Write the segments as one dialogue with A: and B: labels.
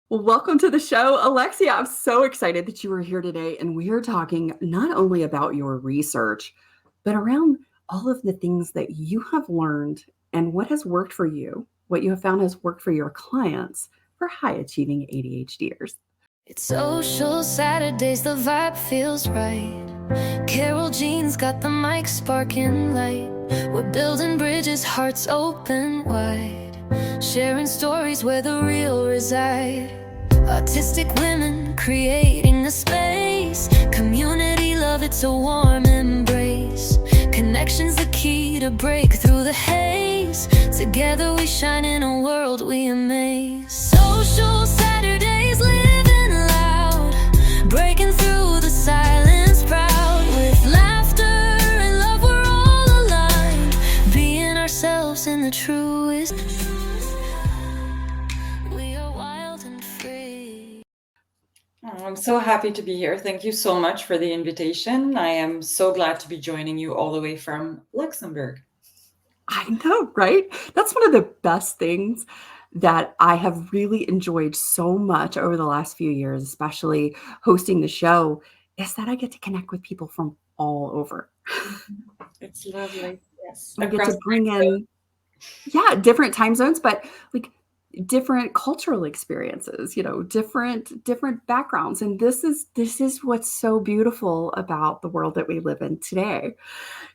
A: Well, welcome to the show, Alexia. I'm so excited that you are here today. And we are talking not only about your research, but around all of the things that you have learned and what has worked for you, what you have found has worked for your clients for high achieving ADHDers.
B: It's social Saturdays, the vibe feels right. Carol Jean's got the mic sparking light. We're building bridges, hearts open wide, sharing stories where the real reside. Autistic women creating a space, community love, it's a warm embrace. Connection's the key to break through the haze. Together we shine in a world we amaze. Social Saturdays, living loud, breaking through the silence proud. With laughter and love we're all aligned, being ourselves in the truest. We are wild and free.
C: Oh, I'm so happy to be here. Thank you so much for the invitation. I am so glad to be joining you all the way from Luxembourg.
A: I know, right? That's one of the best things that I have really enjoyed so much over the last few years, especially hosting the show, is that I get to connect with people from all over.
C: It's lovely. Yes.
A: I get
C: Across
A: to bring in, different time zones, but like different cultural experiences, different backgrounds. And this is what's so beautiful about the world that we live in today.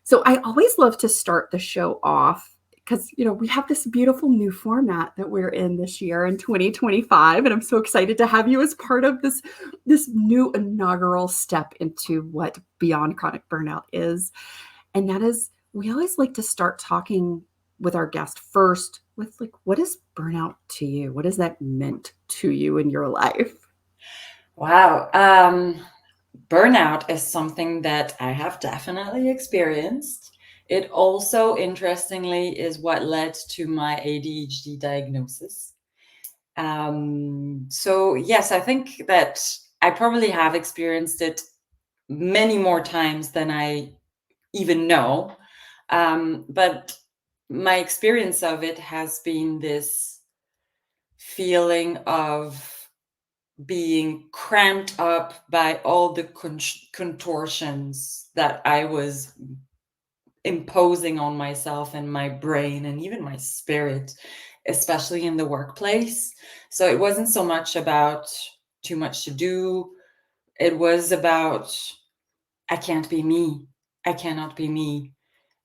A: So I always love to start the show off because we have this beautiful new format that we're in this year in 2025, and I'm so excited to have you as part of this new inaugural step into what Beyond Chronic Burnout is. And that is, we always like to start talking with our guest first with what is burnout to you? What has that meant to you in your life?
C: Wow. Burnout is something that I have definitely experienced. It also, interestingly, is what led to my ADHD diagnosis. So yes, I think that I probably have experienced it many more times than I even know. But my experience of it has been this feeling of being cramped up by all the contortions that I was imposing on myself and my brain and even my spirit, especially in the workplace. So it wasn't so much about too much to do. It was about, I can't be me. I cannot be me.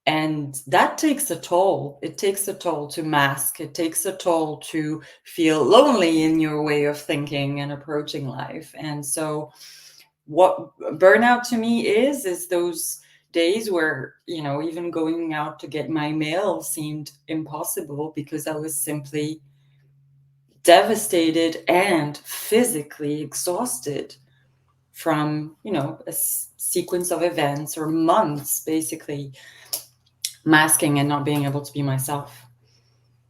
C: And that takes a toll. It takes a toll to mask. It takes a toll to feel lonely in your way of thinking and approaching life. And so what burnout to me is those days where, even going out to get my mail seemed impossible because I was simply devastated and physically exhausted from, a sequence of events or months, basically masking and not being able to be myself.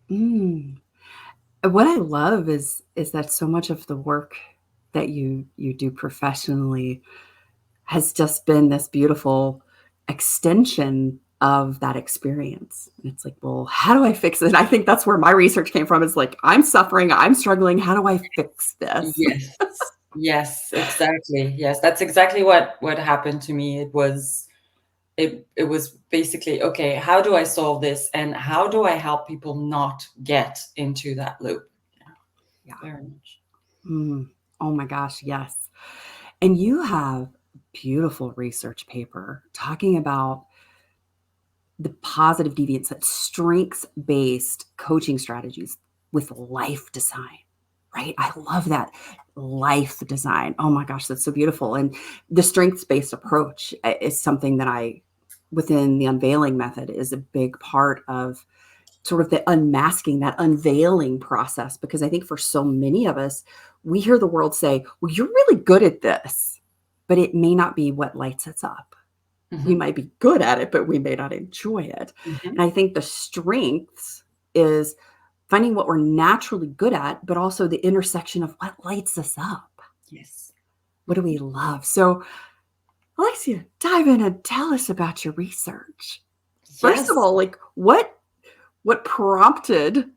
A: What I love is that so much of the work that you do professionally has just been this beautiful extension of that experience. And it's like, well, how do I fix it? And I think that's where my research came from. Is like, I'm suffering, I'm struggling. How do I fix this?
C: Yes, exactly. Yes, that's exactly what happened to me. It was basically, okay, how do I solve this and how do I help people not get into that loop?
A: Yeah.
C: Very much.
A: Oh my gosh, yes. And you have a beautiful research paper talking about the positive deviance, that strengths-based coaching strategies with life design, right? I love that. Life design. Oh my gosh, that's so beautiful. And the strengths-based approach is something that within the unveiling method, is a big part of sort of the unmasking, that unveiling process. Because I think for so many of us, we hear the world say, well, you're really good at this, but it may not be what lights us up. We might be good at it, but we may not enjoy it. And I think the strengths is finding what we're naturally good at, but also the intersection of what lights us up.
C: Yes.
A: What do we love? So, Alexia, dive in and tell us about your research. First of all, what prompted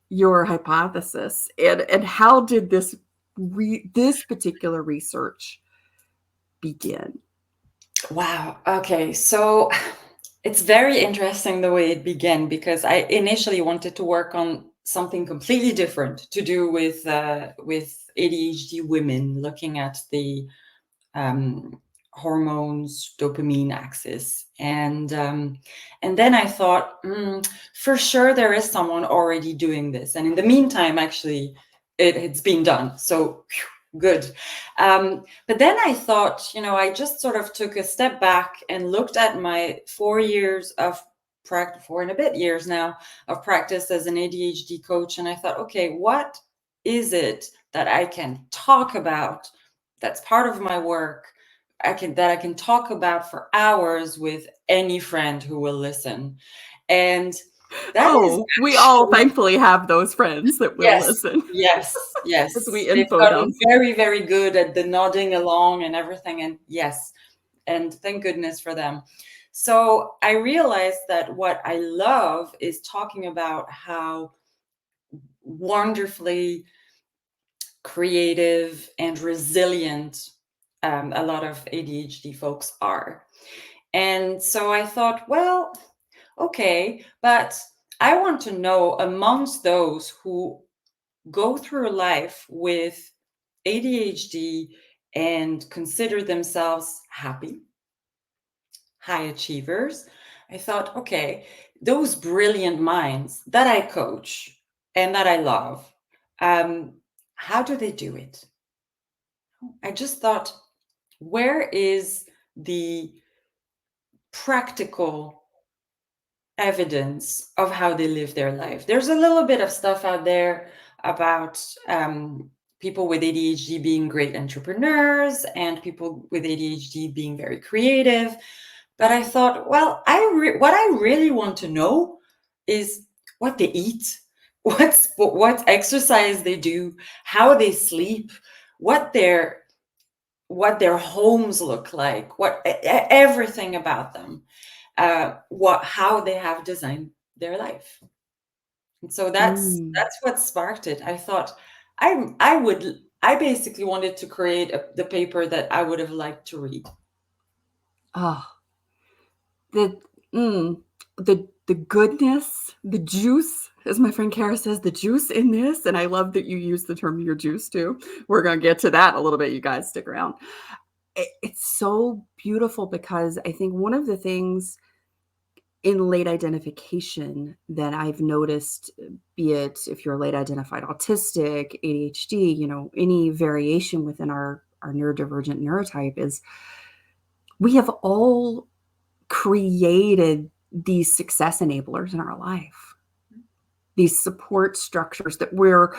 A: your hypothesis, and how did this this particular research begin?
C: Wow. Okay. So it's very interesting the way it began, because I initially wanted to work on something completely different to do with ADHD women, looking at the hormones, dopamine axis, and then I thought, for sure there is someone already doing this, and in the meantime, actually, it's been done. So good. But then I thought, I just sort of took a step back and looked at my 4 years of practice, 4 and a bit years now of practice as an ADHD coach. And I thought, okay, what is it that I can talk about that's part of my work that I can talk about for hours with any friend who will listen? And that is
A: we all
C: actually,
A: thankfully have those friends that will listen
C: yes,
A: as we
C: they've
A: info
C: gotten
A: dump.
C: very, very good at the nodding along and everything. And yes, and thank goodness for them. So I realized that what I love is talking about how wonderfully creative and resilient a lot of ADHD folks are. And so I thought, well, okay, but I want to know, amongst those who go through life with ADHD and consider themselves happy, high achievers, I thought, okay, those brilliant minds that I coach and that I love, how do they do it? I just thought, where is the practical evidence of how they live their life? There's a little bit of stuff out there about people with ADHD being great entrepreneurs and people with ADHD being very creative. But I thought, well, what I really want to know is what they eat, what exercise they do, how they sleep, what their homes look like, everything about them, how they have designed their life. And so that's what sparked it. I thought I basically wanted to create the paper that I would have liked to read.
A: The goodness, the juice, as my friend Kara says, the juice in this, and I love that you use the term "your juice" too. We're going to get to that in a little bit, you guys. Stick around. It's so beautiful because I think one of the things in late identification that I've noticed, be it if you're late identified autistic, ADHD, any variation within our neurodivergent neurotype, is we have all created these success enablers in our life, these support structures that we're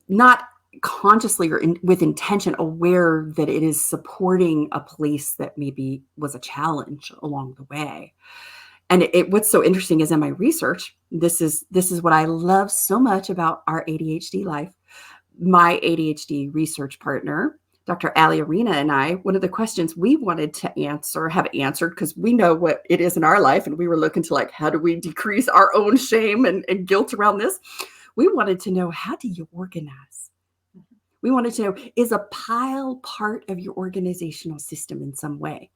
A: not consciously or with intention aware that it is supporting a place that maybe was a challenge along the way. And what's so interesting is in my research, this is what I love so much about our ADHD life. My ADHD research partner, Dr. Ali Arena, and I, one of the questions we wanted to have answered, because we know what it is in our life, and we were looking to how do we decrease our own shame and guilt around this? We wanted to know, how do you organize? We wanted to know, is a pile part of your organizational system in some way?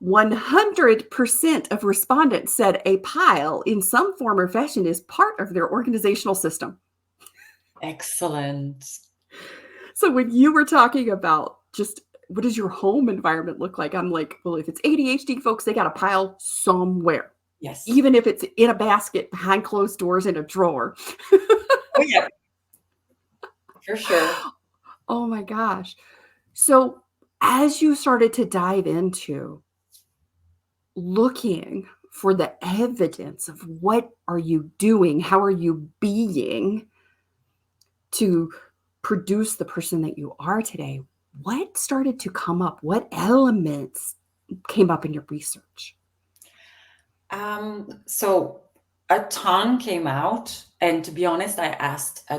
A: 100% of respondents said a pile in some form or fashion is part of their organizational system.
C: Excellent.
A: So when you were talking about just what does your home environment look like, I'm like, well, if it's ADHD folks, they got a pile somewhere.
C: Yes.
A: Even if it's in a basket behind closed doors in a drawer.
C: Oh, yeah. For sure.
A: Oh my gosh. So as you started to dive into looking for the evidence of what are you doing, how are you being to produce the person that you are today, what started to come up? What elements came up in your research?
C: So a ton came out, and to be honest, I asked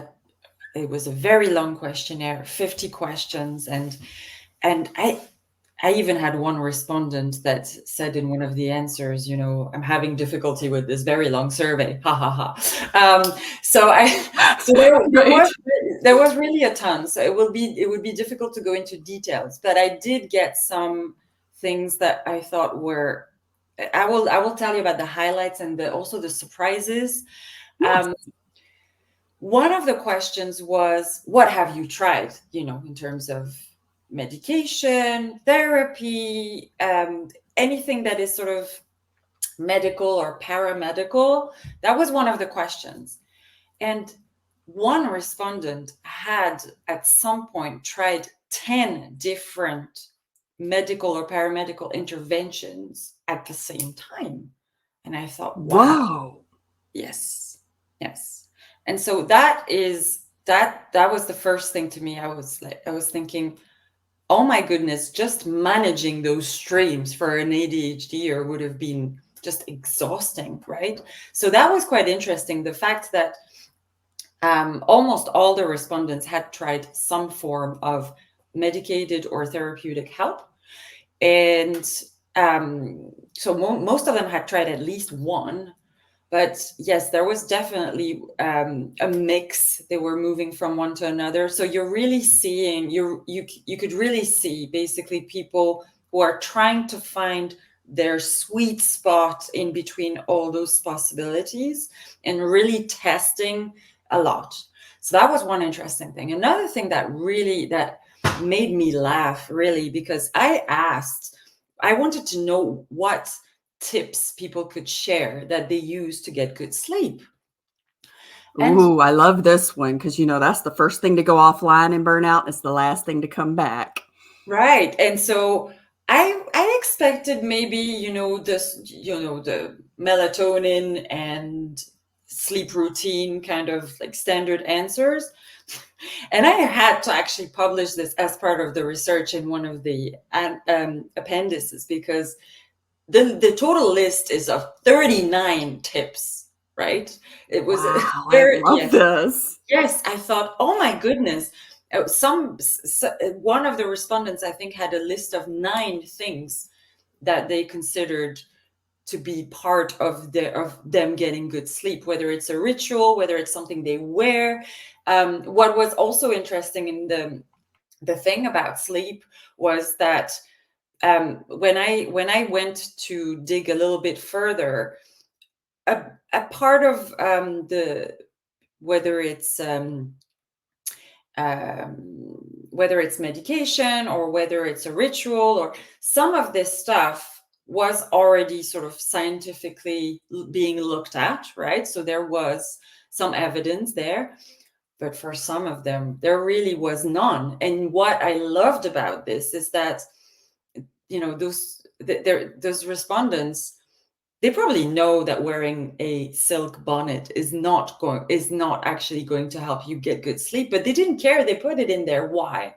C: it was a very long questionnaire, 50 questions, and I even had one respondent that said in one of the answers, I'm having difficulty with this very long survey. Ha ha ha. So
A: Right.
C: there was really a ton. So it would be difficult to go into details, but I did get some things that I thought were. I will tell you about the highlights and also the surprises.
A: Yes.
C: One of the questions was, what have you tried, in terms of medication, therapy, anything that is sort of medical or paramedical? That was one of the questions. And one respondent had at some point tried 10 different medical or paramedical interventions at the same time. And I thought, wow,
A: Whoa.
C: yes. And so that was the first thing to me. I was thinking, oh my goodness, just managing those streams for an ADHDer would have been just exhausting, right? So that was quite interesting. The fact that almost all the respondents had tried some form of medicated or therapeutic help. And so most of them had tried at least one. But yes, there was definitely a mix. They were moving from one to another. So you're really seeing, you could really see basically people who are trying to find their sweet spot in between all those possibilities and really testing a lot. So that was one interesting thing. Another thing that made me laugh, really, because I wanted to know what tips people could share that they use to get good sleep. And
A: Ooh, I love this one because that's the first thing to go offline in burnout. It's the last thing to come back.
C: right. And so I expected maybe, the melatonin and sleep routine kind of like standard answers. And I had to actually publish this as part of the research in one of the appendices, because the total list is of 39 tips, right? It was
A: Wow, I
C: very,
A: love this.
C: yes. I thought, oh my goodness. One of the respondents, I think, had a list of 9 things that they considered to be part of them getting good sleep, whether it's a ritual, whether it's something they wear. What was also interesting in the thing about sleep was that when I went to dig a little bit further, a part of whether it's whether it's medication or whether it's a ritual, or some of this stuff was already sort of scientifically being looked at, right? So there was some evidence there, but for some of them, there really was none. And what I loved about this is that, those respondents, they probably know that wearing a silk bonnet is not actually going to help you get good sleep, but they didn't care. They put it in there. Why?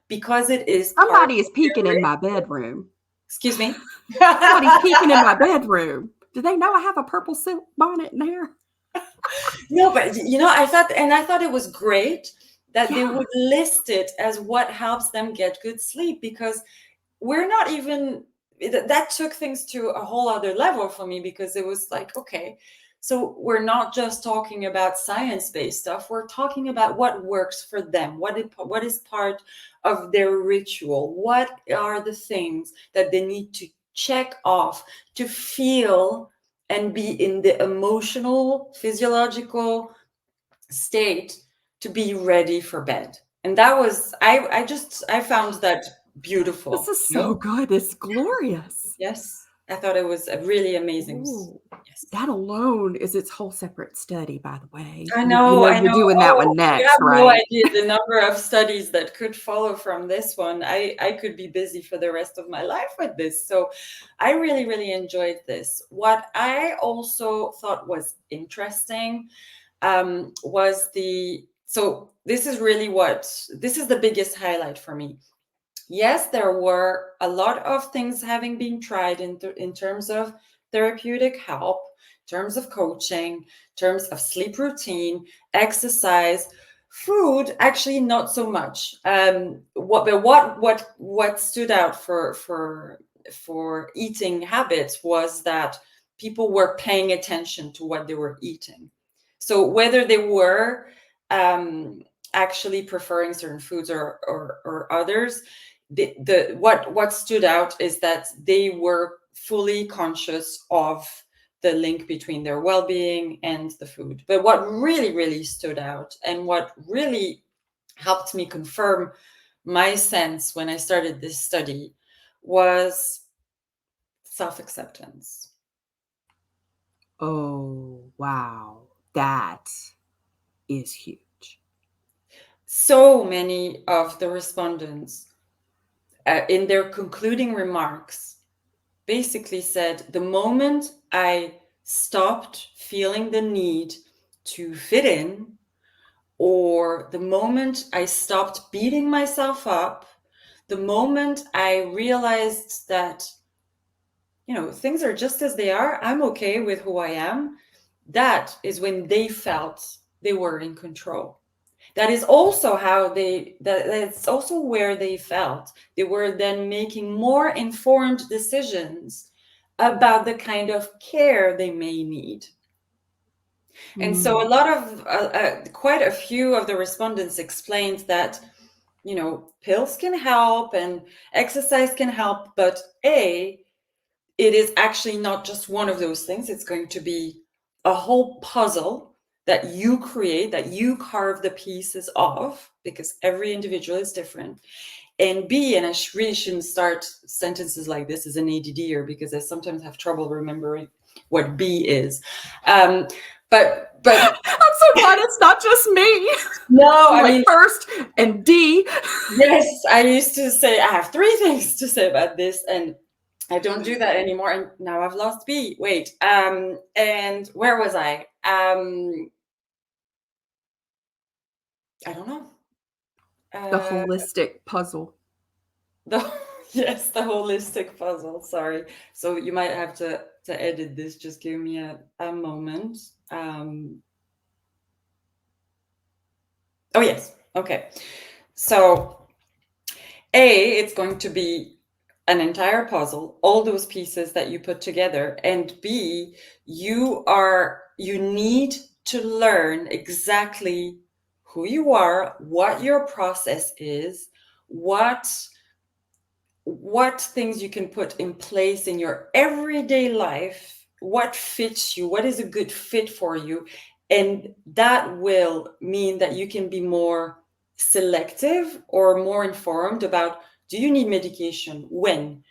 C: Because it is part
A: Somebody is
C: of
A: peeking
C: their
A: in my bedroom.
C: Excuse me.
A: Somebody's peeking in my bedroom. Do they know I have a purple silk bonnet in there?
C: No, but I thought it was great that they
A: Yeah.
C: would list it as what helps them get good sleep, because we're not even that took things to a whole other level for me, because it was like, okay, so we're not just talking about science-based stuff, we're talking about what works for them, what is part of their ritual, what are the things that they need to check off to feel and be in the emotional, physiological state to be ready for bed. And that was, I found that
A: This
C: beautiful.
A: is so good. It's glorious.
C: Yes, I thought it was a really amazing.
A: Ooh,
C: Yes.
A: that alone is its whole separate study, by the way.
C: I
A: You
C: know,
A: know
C: I
A: you're
C: know.
A: doing that
C: Oh,
A: one
C: you
A: next,
C: have no
A: right?
C: idea the number of studies that could follow from this one. I could be busy for the rest of my life with this. So I really, really enjoyed this. What I also thought was interesting was so this is the biggest highlight for me. Yes, there were a lot of things having been tried in terms of therapeutic help, in terms of coaching, in terms of sleep routine, exercise, Food, actually, not so much. What stood out for eating habits was that people were paying attention to what they were eating. So whether they were actually preferring certain foods or others, what stood out is that they were fully conscious of the link between their well-being and the food. But what really, really stood out, and what really helped me confirm my sense when I started this study, was self-acceptance.
A: Oh, wow. That is huge.
C: So many of the respondents, in their concluding remarks, basically said, the moment I stopped feeling the need to fit in, or the moment I stopped beating myself up, the moment I realized that, things are just as they are, I'm okay with who I am, that is when they felt they were in control. That is also that's also where they felt they were then making more informed decisions about the kind of care they may need. And so quite a few of the respondents explained that, pills can help and exercise can help, but it is actually not just one of those things. It's going to be a whole puzzle that you create, that you carve the pieces of, because every individual is different. And B, and I really shouldn't start sentences like this as an ADDer, because I sometimes have trouble remembering what B is. But
A: I'm so glad it's not just me.
C: No,
A: I mean, first and D.
C: Yes, I used to say I have 3 things to say about this, and I don't do that anymore. And now I've lost B. Wait, and where was I? I don't know.
A: The holistic puzzle.
C: Yes, the holistic puzzle. Sorry. So you might have to edit this. Just give me a moment. Oh yes. Okay. So it's going to be an entire puzzle, all those pieces that you put together, and B, you need to learn exactly who you are, what your process is, what things you can put in place in your everyday life, what fits you, what is a good fit for you. And that will mean that you can be more selective or more informed about, do you need medication, when,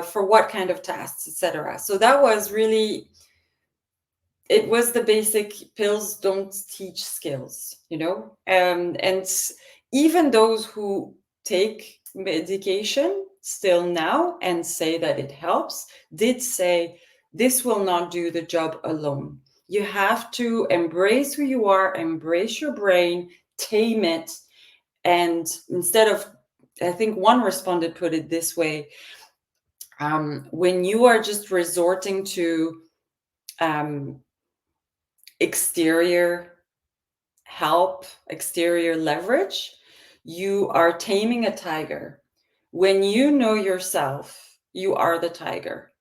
C: for what kind of tasks, etc. So that was really, it was the basic pills don't teach skills, and even those who take medication still now and say that it helps did say this will not do the job alone. You have to embrace who you are, embrace your brain, tame it. And instead of, I think one respondent put it this way, when you are just resorting to exterior help, exterior leverage, you are taming a tiger. When you know yourself, you are the tiger.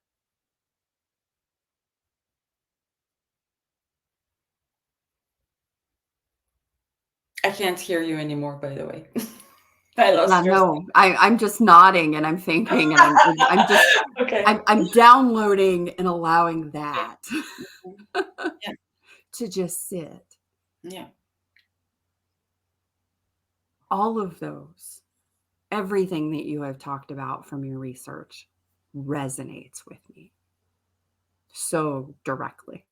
C: I can't hear you anymore, by the way. I lost your
A: No, I'm just nodding and I'm thinking, and I'm just
C: okay.
A: I'm downloading and allowing that
C: Yeah.
A: to just sit.
C: Yeah.
A: All of those, everything that you have talked about from your research resonates with me so directly.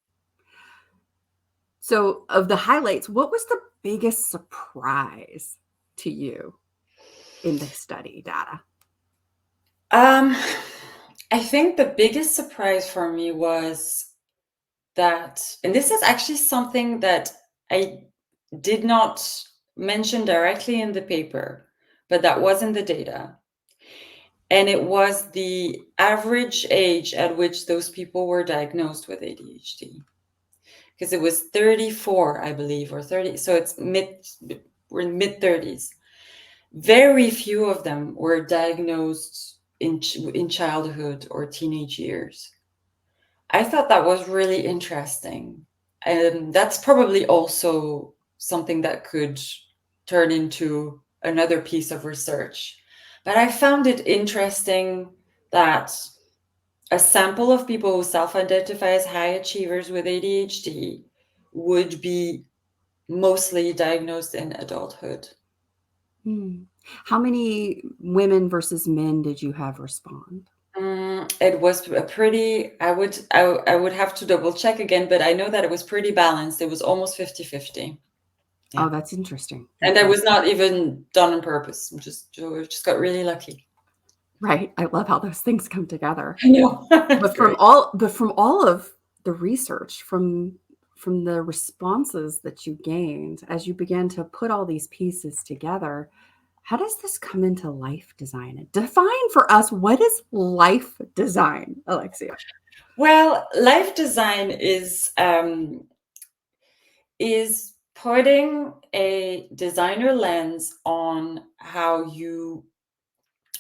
A: So, of the highlights, what was the biggest surprise to you in the study data?
C: I think the biggest surprise for me was that, and this is actually something that I did not mention directly in the paper, but that was in the data. And it was the average age at which those people were diagnosed with ADHD. because it was 34, I believe, or 30. So we're in mid-30s. Very few of them were diagnosed in childhood or teenage years. I thought that was really interesting. And that's probably also something that could turn into another piece of research. But I found it interesting that a sample of people who self-identify as high achievers with ADHD would be mostly diagnosed in adulthood.
A: How many women versus men did you have respond?
C: It was a pretty, I would have to double check again, but I know that it was pretty balanced. It was almost 50-50. Yeah.
A: Oh, that's interesting.
C: And that was not even done on purpose. We just got really lucky.
A: Right. I love how those things come together.
C: I know.
A: But from all of the research, from the responses that you gained as you began to put all these pieces together, how does this come into life design? Define for us, what is life design, Alexia?
C: Well, life design is putting a designer lens on how you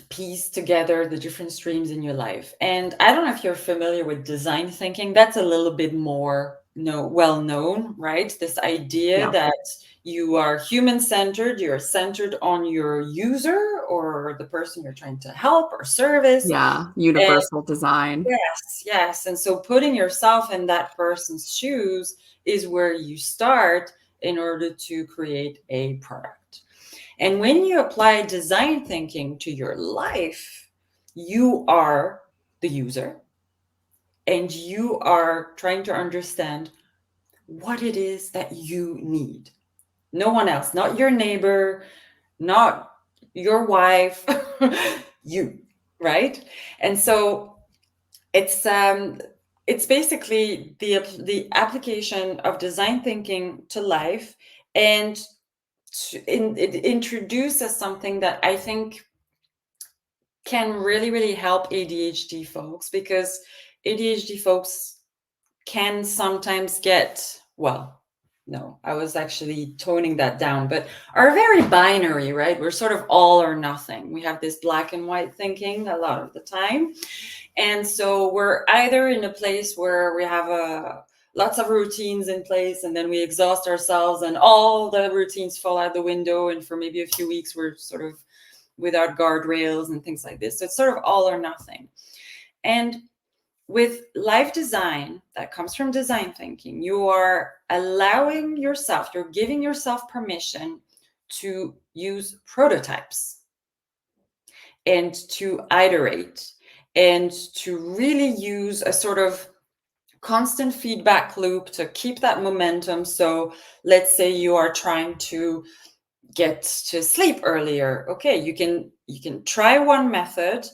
C: piece together the different streams in your life. And I don't know if you're familiar with design thinking. That's a little bit more well known, right? This idea that you are human-centered, you're centered on your user or the person you're trying to help or service.
A: Yeah, universal design.
C: Yes. And so putting yourself in that person's shoes is where you start in order to create a product. And when you apply design thinking to your life, you are the user and you are trying to understand what it is that you need. No one else, not your neighbor, not your wife, you, right? And so it's basically the application of design thinking to life, and it introduces something that I think can really, really help ADHD folks, because ADHD folks can sometimes get, well, no, I was actually toning that down, but are very binary, right? We're sort of all or nothing. We have this black and white thinking a lot of the time. And so we're either in a place where we have lots of routines in place, and then we exhaust ourselves and all the routines fall out the window. And for maybe a few weeks, we're sort of without guardrails and things like this. So it's sort of all or nothing. And with life design that comes from design thinking, you are allowing yourself, you're giving yourself permission to use prototypes and to iterate and to really use a sort of constant feedback loop to keep that momentum. So let's say you are trying to get to sleep earlier. Okay, you can try one method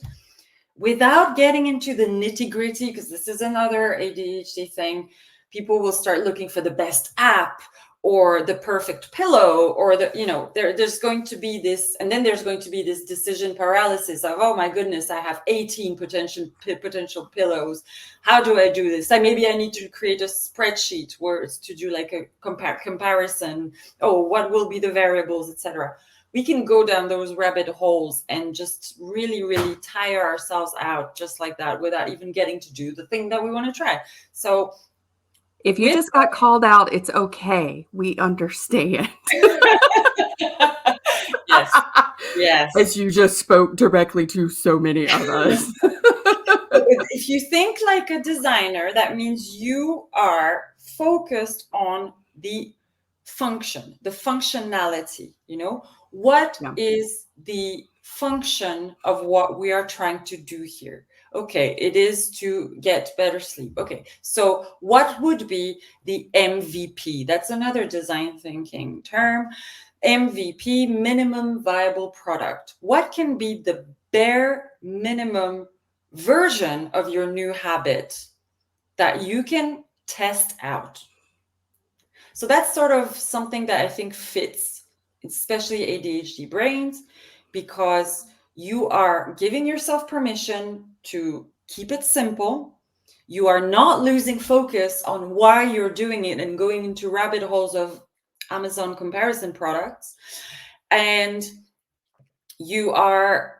C: without getting into the nitty-gritty, because this is another ADHD thing. People will start looking for the best app or the perfect pillow, or there's going to be this, and then there's going to be this decision paralysis of, oh my goodness, I have 18 potential pillows. How do I do this? Maybe I need to create a spreadsheet where it's to do like a comparison. Oh, what will be the variables, etc. We can go down those rabbit holes and just really, really tire ourselves out just like that without even getting to do the thing that we want to try. So
A: if you just got called out, it's okay. We understand.
C: Yes.
A: As you just spoke directly to so many of us.
C: If you think like a designer, that means you are focused on the function, the functionality, what is the function of what we are trying to do here? Okay, it is to get better sleep. Okay, so what would be the MVP? That's another design thinking term. MVP, minimum viable product. What can be the bare minimum version of your new habit that you can test out? So that's sort of something that I think fits, especially ADHD brains, because you are giving yourself permission to keep it simple, You are not losing focus on why you're doing it and going into rabbit holes of Amazon comparison products. And you are,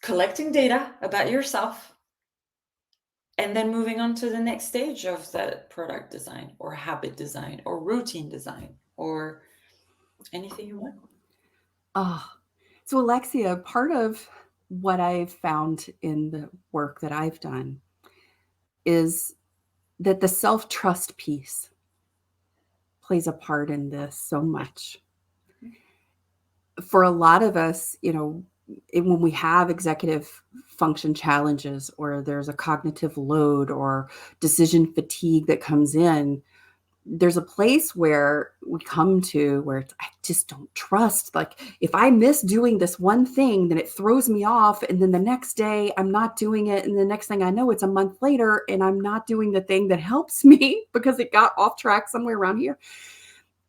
C: collecting data about yourself and then moving on to the next stage of that product design or habit design or routine design or anything you want.
A: Oh, so Alexia, part of what I've found in the work that I've done is that the self-trust piece plays a part in this so much. For a lot of us, when we have executive function challenges or there's a cognitive load or decision fatigue that comes in, there's a place where we come to where I just don't trust. Like, if I miss doing this one thing, then it throws me off. And then the next day I'm not doing it. And the next thing I know, it's a month later and I'm not doing the thing that helps me because it got off track somewhere around here.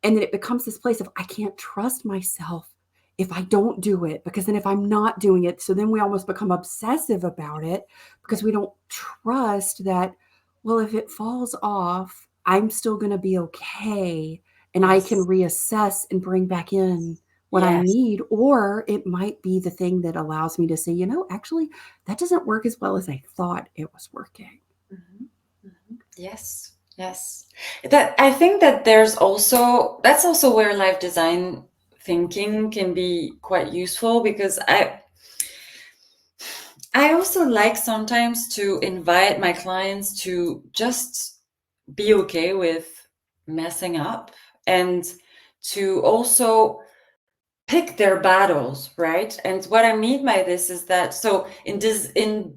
A: And then it becomes this place of, I can't trust myself if I don't do it, because then if I'm not doing it, so then we almost become obsessive about it because we don't trust that, well, if it falls off, I'm still going to be okay. And I can reassess and bring back in what I need. Or it might be the thing that allows me to say, actually, that doesn't work as well as I thought it was working.
C: Yes. That I think that that's also where life design thinking can be quite useful, because I also like sometimes to invite my clients to just be okay with messing up and to also pick their battles, right? And what I mean by this is that, so in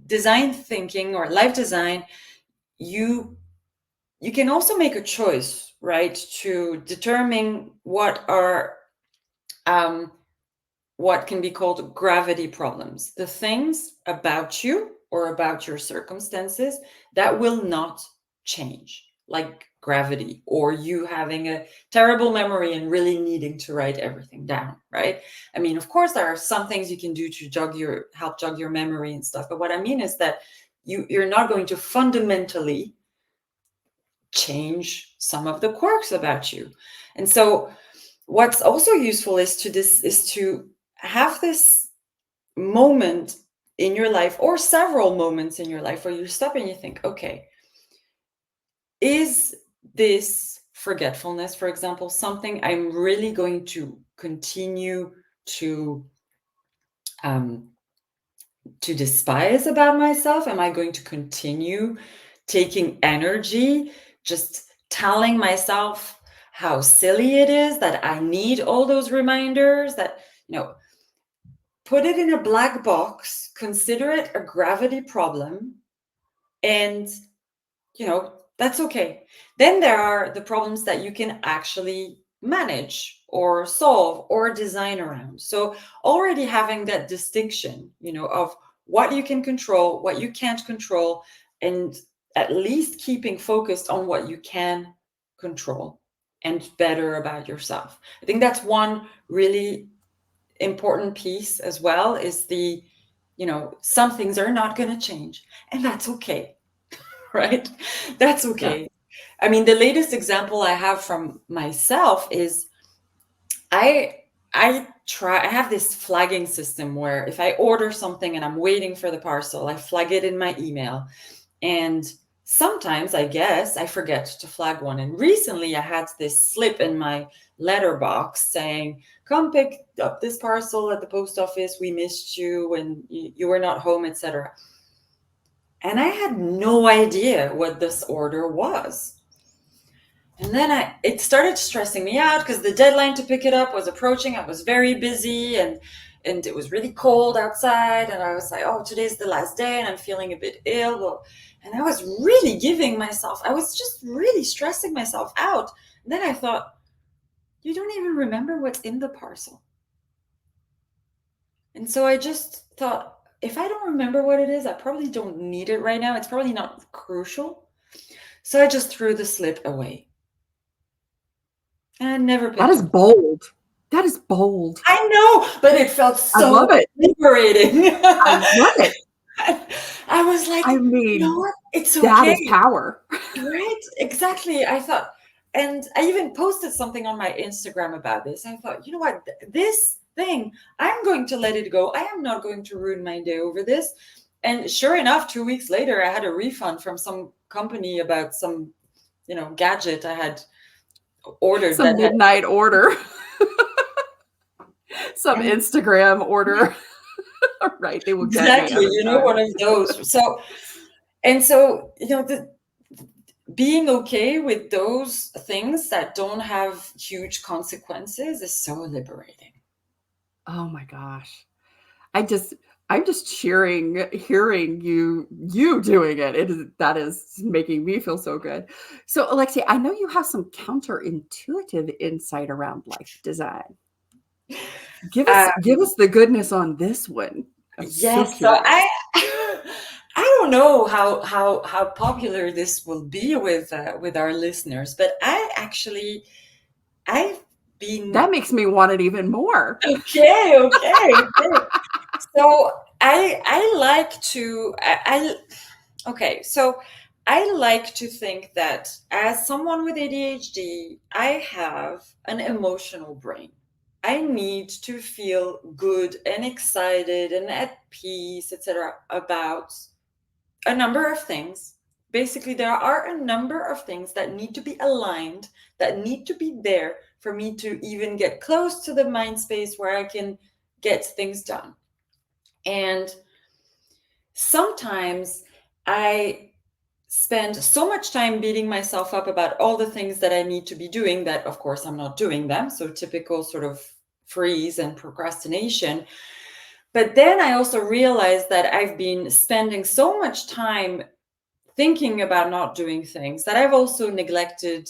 C: design thinking or life design, you can also make a choice, right, to determine what can be called gravity problems, the things about you or about your circumstances that will not change, like gravity, or you having a terrible memory and really needing to write everything down, right? I mean, of course, there are some things you can do to help jog your memory and stuff. But what I mean is that you're not going to fundamentally change some of the quirks about you. And so what's also useful is to have this moment in your life, or several moments in your life, where you stop and you think, okay, is this forgetfulness, for example, something I'm really going to continue to despise about myself? Am I going to continue taking energy just telling myself how silly it is that I need all those reminders? That, put it in a black box, consider it a gravity problem, and that's okay. Then there are the problems that you can actually manage or solve or design around. So already having that distinction, of what you can control, what you can't control, and at least keeping focused on what you can control and better about yourself. I think that's one really important piece as well, is some things are not going to change, and that's okay. Right? That's okay. Yeah. I mean, the latest example I have from myself is I have this flagging system where if I order something and I'm waiting for the parcel, I flag it in my email. And sometimes, I guess, I forget to flag one. And recently I had this slip in my letterbox saying, come pick up this parcel at the post office. We missed you and you were not home, etc. And I had no idea what this order was. And then it started stressing me out because the deadline to pick it up was approaching. I was very busy and it was really cold outside. And I was like, oh, today's the last day and I'm feeling a bit ill. And I was really I was just really stressing myself out. And then I thought, you don't even remember what's in the parcel. And so I just thought, if I don't remember what it is, I probably don't need it right now. It's probably not crucial. So I just threw the slip away. And I never picked it up.
A: That is bold. That is bold.
C: I know, but it felt so liberating.
A: I love it.
C: I was like,
A: I
C: you know
A: mean,
C: what? It's
A: that
C: okay.
A: is power.
C: Right? Exactly. I thought, and I even posted something on my Instagram about this. I thought, you know what? This thing, I'm going to let it go. I am not going to ruin my day over this. And sure enough, 2 weeks later, I had a refund from some company about some, gadget I had ordered
A: Some
C: that had.
A: midnight order, some
C: And
A: Instagram order. Right, they will get me
C: exactly,
A: every time.
C: one of those. So, being okay with those things that don't have huge consequences is so liberating.
A: Oh my gosh. I'm just cheering hearing you doing it. That is making me feel so good. So, Alexia, I know you have some counterintuitive insight around life design. Give us the goodness on this one. I'm so
C: Yes, so
A: curious.
C: I don't know how popular this will be with our listeners, but I've been
A: That makes me want it even more.
C: okay. So I like to okay, so I like to think that as someone with ADHD, I have an emotional brain. I need to feel good and excited and at peace, etc., about a number of things. Basically, there are a number of things that need to be aligned, that need to be there for me to even get close to the mind space where I can get things done. And sometimes I spend so much time beating myself up about all the things that I need to be doing that, of course, I'm not doing them. So typical sort of freeze and procrastination. But then I also realized that I've been spending so much time thinking about not doing things that I've also neglected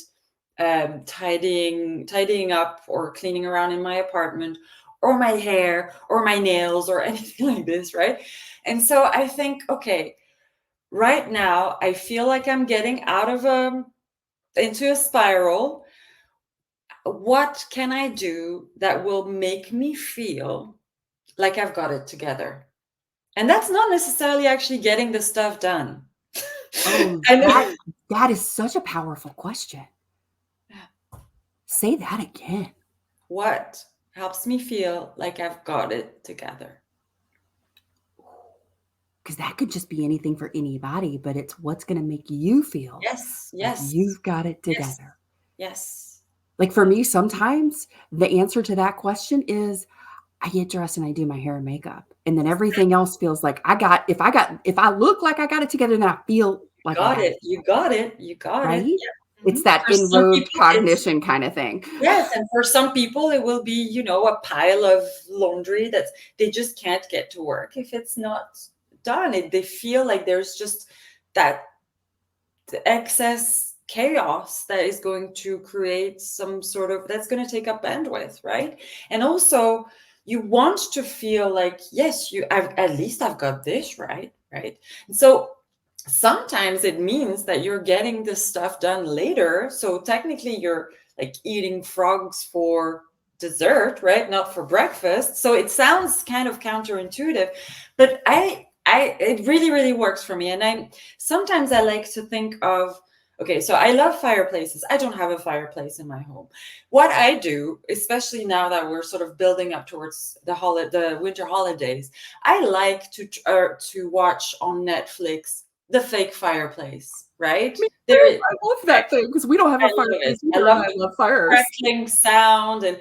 C: tidying up or cleaning around in my apartment or my hair or my nails or anything like this, right? And so I think, okay, right now I feel like I'm getting out of into a spiral. What can I do that will make me feel like I've got it together? And that's not necessarily actually getting the stuff done.
A: Oh,
C: I know.
A: that is such a powerful question. Say that again.
C: What helps me feel like I've got it together?
A: Because that could just be anything for anybody, but it's what's going to make you feel
C: Yes,
A: like
C: yes,
A: you've got it
C: yes,
A: together.
C: yes.
A: Like for me, sometimes the answer to that question is I get dressed and I do my hair and makeup. And then everything else feels like if I look like I got it together, then I feel like I
C: Got
A: got it
C: it. You got it. You got it.
A: right.
C: Yeah.
A: It's that
C: For some
A: inroad
C: people, it's
A: cognition kind of thing.
C: yes, and for some people, it will be, a pile of laundry that they just can't get to work if it's not done. They feel like there's just that excess chaos that is going to create some sort of that's going to take up bandwidth, right? And also you want to feel like yes, at least I've got this right. And so sometimes it means that you're getting this stuff done later, so technically you're like eating frogs for dessert, right? Not for breakfast. So it sounds kind of counterintuitive, but I it really really works for me. And sometimes I like to think of, okay, so I love fireplaces. I don't have a fireplace in my home. What I do, especially now that we're sort of building up towards the winter holidays, I like to watch on Netflix the fake fireplace, right?
A: Me
C: There,
A: too. I love that thing because we don't have
C: I
A: a
C: love it.
A: fireplace
C: I
A: either, and
C: love
A: I
C: the
A: love fires.
C: crackling sound and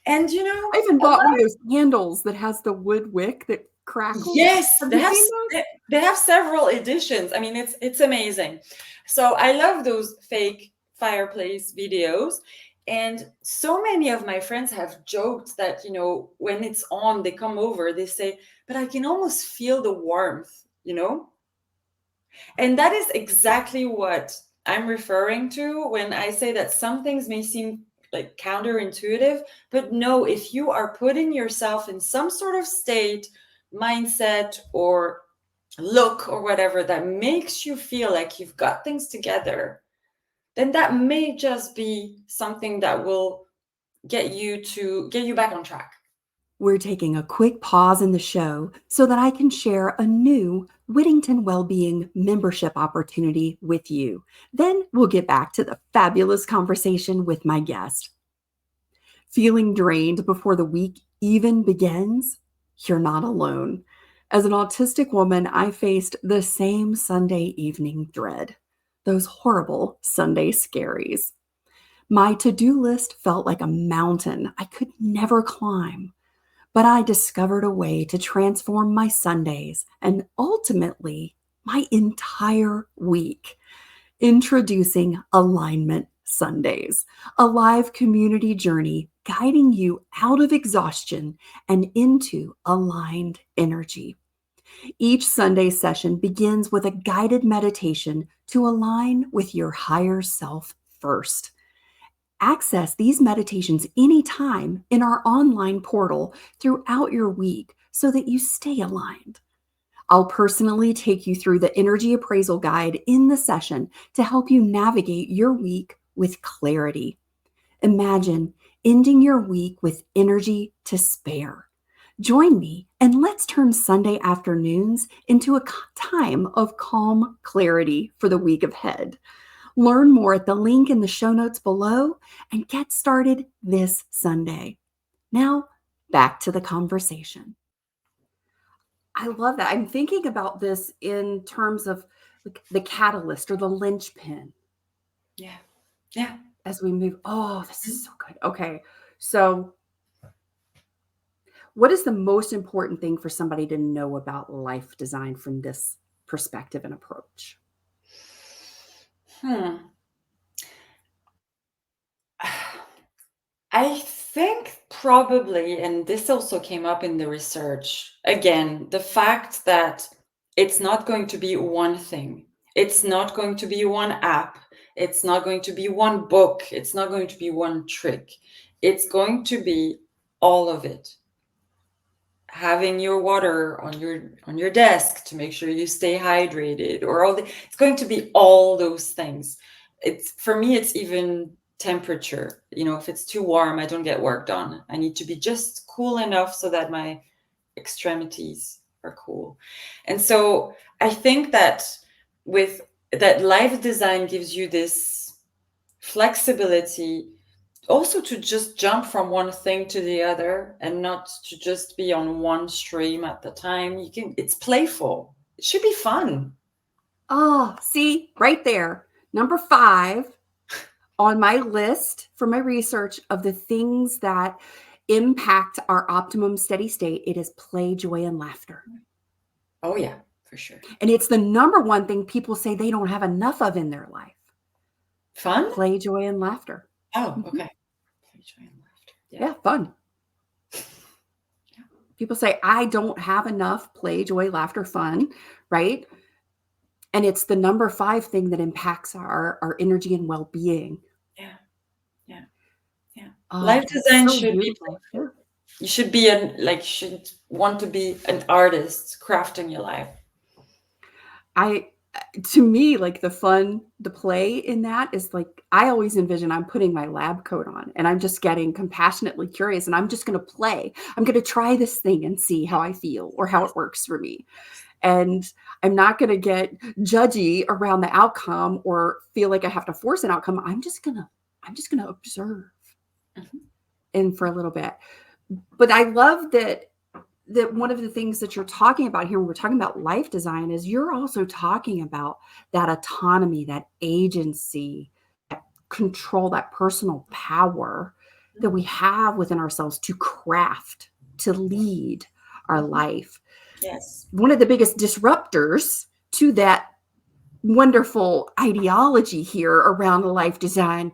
A: I even
C: a
A: bought
C: lot.
A: one of those candles that has the wood wick that crackles.
C: Yes,
A: Have you seen those?
C: they have several editions. I mean, it's amazing. So I love those fake fireplace videos. And so many of my friends have joked that, when it's on, they come over, they say, but I can almost feel the warmth. And that is exactly what I'm referring to when I say that some things may seem like counterintuitive, but no, if you are putting yourself in some sort of state, mindset, or look or whatever that makes you feel like you've got things together, then that may just be something that will get you back on track.
A: We're taking a quick pause in the show so that I can share a new Whittington Wellbeing membership opportunity with you. Then we'll get back to the fabulous conversation with my guest. Feeling drained before the week even begins? You're not alone. As an autistic woman, I faced the same Sunday evening dread, those horrible Sunday scaries. My to-do list felt like a mountain I could never climb. But I discovered a way to transform my Sundays and ultimately my entire week. Introducing Alignment Sundays, a live community journey guiding you out of exhaustion and into aligned energy. Each Sunday session begins with a guided meditation to align with your higher self first. Access these meditations anytime in our online portal throughout your week so that you stay aligned. I'll personally take you through the energy appraisal guide in the session to help you navigate your week with clarity. Imagine ending your week with energy to spare. Join me and let's turn Sunday afternoons into a time of calm clarity for the week ahead. Learn more at the link in the show notes below and get started this Sunday. Now, back to the conversation. I love that. I'm thinking about this in terms of the catalyst or the linchpin.
C: Yeah. Yeah.
A: As we move, oh, this is so good. Okay. So, what is the most important thing for somebody to know about life design from this perspective and approach?
C: I think probably, and this also came up in the research, again, the fact that it's not going to be one thing. It's not going to be one app. It's not going to be one book. It's not going to be one trick. It's going to be all of it. Having your water on your desk to make sure you stay hydrated, or it's going to be all those things. For me, it's even temperature. If it's too warm, I don't get work done. I need to be just cool enough so that my extremities are cool. And so I think that with that, life design gives you this flexibility also to just jump from one thing to the other and not to just be on one stream at the time. It's playful. It should be fun.
A: Oh, see, right there. Number 5 on my list for my research of the things that impact our optimum steady state, it is play, joy, and laughter.
C: Oh, yeah, for sure.
A: And it's the number one thing people say they don't have enough of in their life.
C: Fun?
A: Play, joy, and laughter.
C: Oh, okay. Play, joy, and laughter.
A: Yeah, fun. Yeah. People say, I don't have enough play, joy, laughter, fun, right? And it's the number 5 thing that impacts our energy and well-being.
C: Yeah.
A: Oh,
C: life design
A: so
C: should
A: beautiful.
C: be playful. You should be should want to be an artist crafting your life.
A: To me, like the fun, the play in that is like, I always envision I'm putting my lab coat on and I'm just getting compassionately curious and I'm just going to play. I'm going to try this thing and see how I feel or how it works for me. And I'm not going to get judgy around the outcome or feel like I have to force an outcome. I'm just going to observe and for a little bit. But I love that one of the things that you're talking about here when we're talking about life design is you're also talking about that autonomy, that agency, that control, that personal power that we have within ourselves to craft, to lead our life.
C: Yes.
A: One of the biggest disruptors to that wonderful ideology here around life design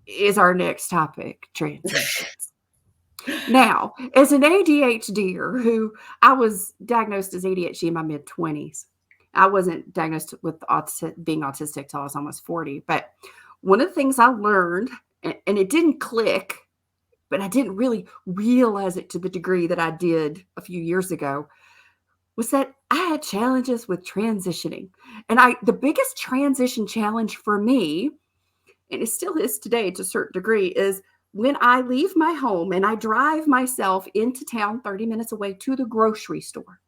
A: is our next topic, transitions. Now, as an ADHDer who I was diagnosed as ADHD in my mid-20s, I wasn't diagnosed with being autistic till I was almost 40. But one of the things I learned, and it didn't click, but I didn't really realize it to the degree that I did a few years ago, was that I had challenges with transitioning. And the biggest transition challenge for me, and it still is today to a certain degree, is when I leave my home and I drive myself into town 30 minutes away to the grocery store,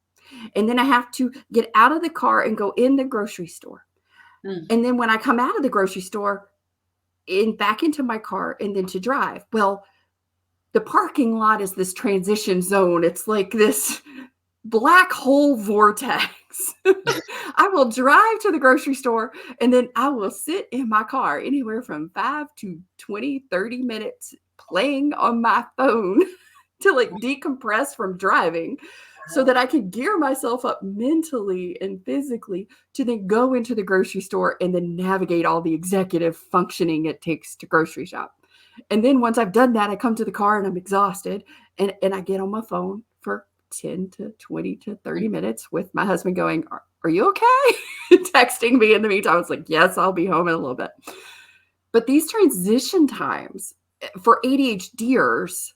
A: and then I have to get out of the car and go in the grocery store. And then when I come out of the grocery store, back into my car and then to drive. Well, the parking lot is this transition zone. It's like this black hole vortex. I will drive to the grocery store and then I will sit in my car anywhere from 5 to 20, 30 minutes playing on my phone to like decompress from driving so that I can gear myself up mentally and physically to then go into the grocery store and then navigate all the executive functioning it takes to grocery shop. And then once I've done that, I come to the car and I'm exhausted and I get on my phone for 10 to 20 to 30 minutes with my husband going, are you okay? Texting me in the meantime. I was like, yes, I'll be home in a little bit. But these transition times for ADHDers,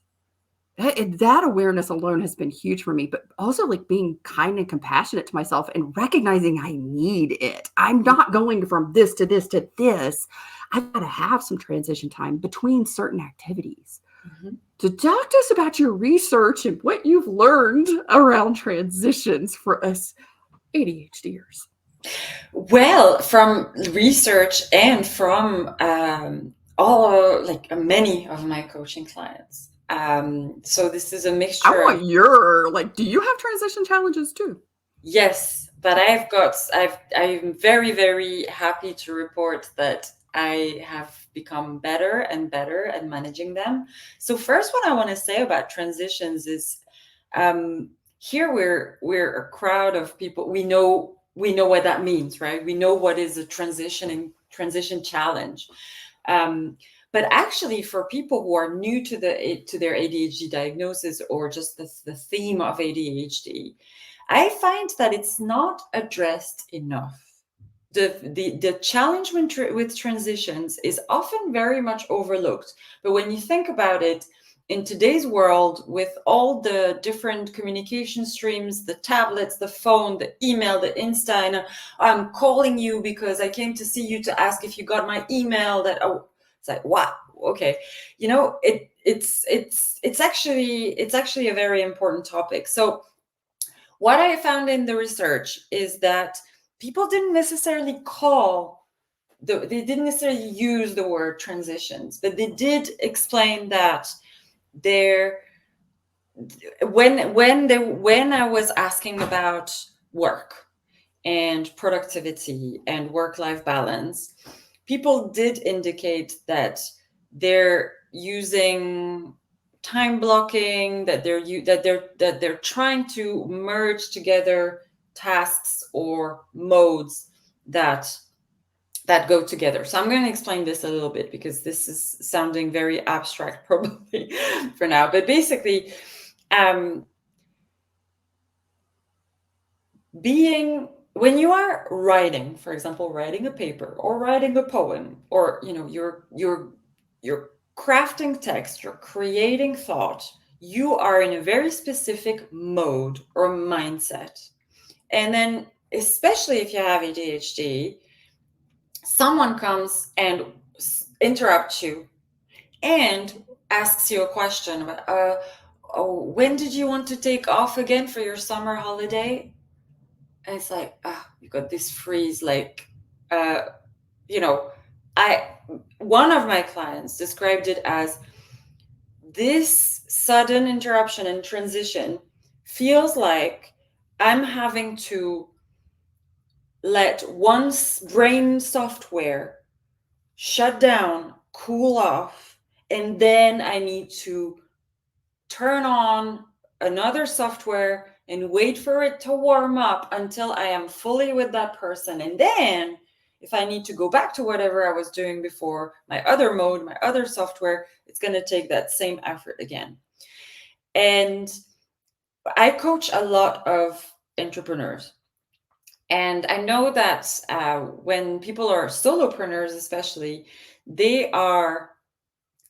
A: that awareness alone has been huge for me, but also like being kind and compassionate to myself and recognizing I need it. I'm not going from this to this to this. I've got to have some transition time between certain activities. So talk to us about your research and what you've learned around transitions for us ADHDers.
C: Well, from research and from many of my coaching clients. So this is a mixture.
A: I want your, do you have transition challenges too?
C: Yes, but I'm very, very happy to report that I have become better and better at managing them. So first, what I want to say about transitions is, here we're a crowd of people. We know what that means, right? We know what is a transition challenge. But actually, for people who are new to their ADHD diagnosis or just the theme of ADHD, I find that it's not addressed enough. The challenge with transitions is often very much overlooked. But when you think about it, in today's world, with all the different communication streams, the tablets, the phone, the email, the Insta, and I'm calling you because I came to see you to ask if you got my email. It's like, wow, okay, it's actually a very important topic. So what I found in the research is that people didn't necessarily they didn't necessarily use the word transitions, but they did explain that when I was asking about work and productivity and work-life balance, people did indicate that they're using time blocking, that they're trying to merge together tasks or modes that go together. So I'm going to explain this a little bit because this is sounding very abstract probably for now. But basically, when you are writing, for example, writing a paper or writing a poem, or you're crafting text, you're creating thought, you are in a very specific mode or mindset. And then, especially if you have ADHD, someone comes and interrupts you and asks you a question about, when did you want to take off again for your summer holiday? And it's like, you got this freeze, one of my clients described it as, this sudden interruption and transition feels like I'm having to let one's brain software shut down, cool off, and then I need to turn on another software and wait for it to warm up until I am fully with that person. And then if I need to go back to whatever I was doing before, my other mode, my other software, it's going to take that same effort again. And I coach a lot of entrepreneurs. And I know that when people are solopreneurs, especially, they are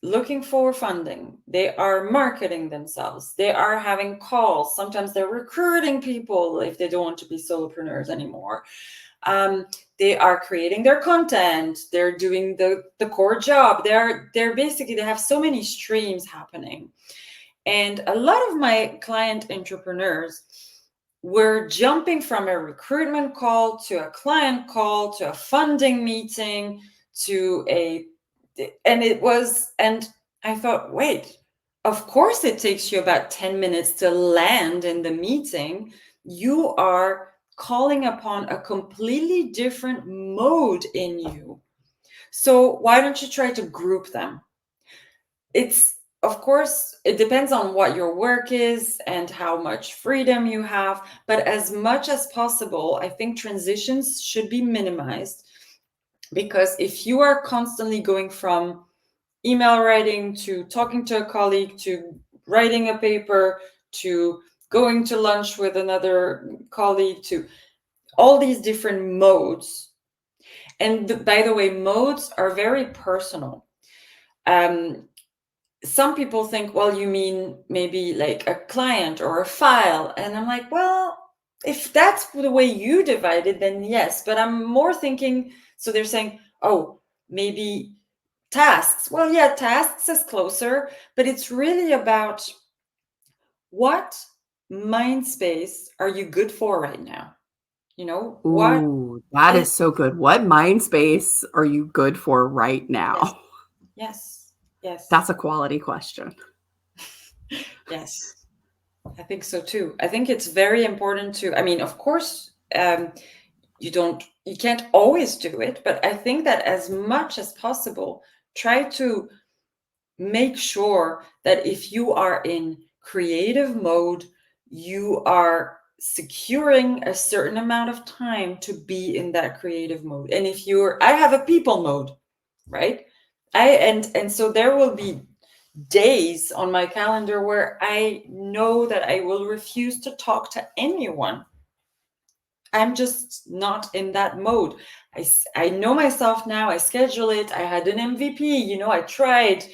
C: looking for funding. They are marketing themselves. They are having calls. Sometimes they're recruiting people if they don't want to be solopreneurs anymore. They are creating their content. They're doing the core job. They're basically, they have so many streams happening. And a lot of my client entrepreneurs were jumping from a recruitment call to a client call to a funding meeting to and I thought, wait, of course it takes you about 10 minutes to land in the meeting. You are calling upon a completely different mode in you. So why don't you try to group them? It's, of course, it depends on what your work is and how much freedom you have. But as much as possible, I think transitions should be minimized, because if you are constantly going from email writing to talking to a colleague to writing a paper to going to lunch with another colleague to all these different modes. And by the way, modes are very personal. Some people think, well, you mean maybe like a client or a file. And I'm like, well, if that's the way you divide it, then yes. But I'm more thinking, so they're saying, oh, maybe tasks. Well, yeah, tasks is closer, but it's really about what mind space are you good for right now? What
A: Ooh, that
C: is,
A: is so good. What mind space are you good for right
C: yes,
A: now?
C: yes, yes,
A: That's a quality question.
C: yes. I think so too. I think it's very important to, I mean, of course, you can't always do it, but I think that as much as possible, try to make sure that if you are in creative mode, you are securing a certain amount of time to be in that creative mode. And if I have a people mode, right? And so there will be days on my calendar where I know that I will refuse to talk to anyone. I'm just not in that mode. I know myself now. I schedule it. I had an MVP. I tried